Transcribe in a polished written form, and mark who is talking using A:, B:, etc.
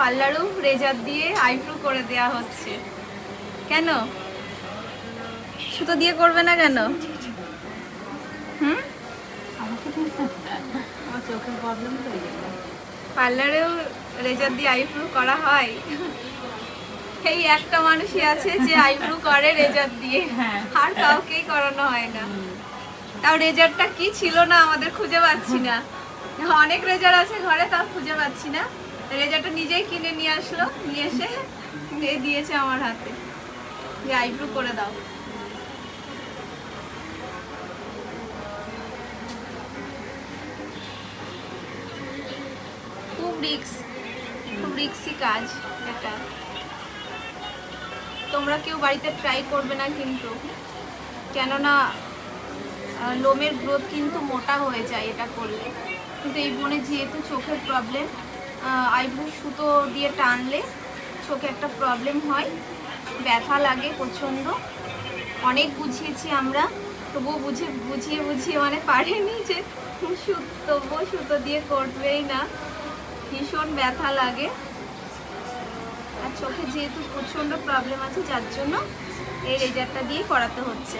A: পার্লারেও রেজার দিয়ে আইব্রো করে দেয়া হচ্ছে। কেন সুতো দিয়ে করবে না কেন?
B: আমার চোখের প্রবলেম তো
A: পার্লারেও রেজার দিয়ে আইব্রো করা হয়? এই একটা মানুষই আছে যে আইব্রো করে রেজার দিয়ে, আর কাউকেই করানো হয় না। তাও রেজারটা কি ছিল না আমাদের খুঁজে পাচ্ছি না। অনেক রেজার আছে ঘরে, তাও খুঁজে পাচ্ছি না। রেজারটা নিজেই কিনে নিয়ে আসলো, নিয়ে এসে দিয়েছে আমার হাতে যে আইব্রো করে দাও। খুব রিস্কি কাজ এটা। তোমরা কেউ বাড়িতে ট্রাই করবে না কিন্তু, কেননা লোমের গ্রোথ কিন্তু মোটা হয়ে যায় এটা করলে। কিন্তু এই বোনের যেহেতু চোখের প্রবলেম, আইব্রো সুতো দিয়ে টানলে চোখে একটা প্রবলেম হয়, ব্যথা লাগে প্রচণ্ড। অনেক বুঝিয়েছি আমরা, তবুও বুঝিয়ে মানে পারেনি যে তবুও সুতো দিয়ে করবেই না, ভীষণ ব্যথা লাগে। আর চোখে যেহেতু প্রচণ্ড প্রবলেম আছে, যার জন্য এই রেজারটা দিয়ে করাতে হচ্ছে।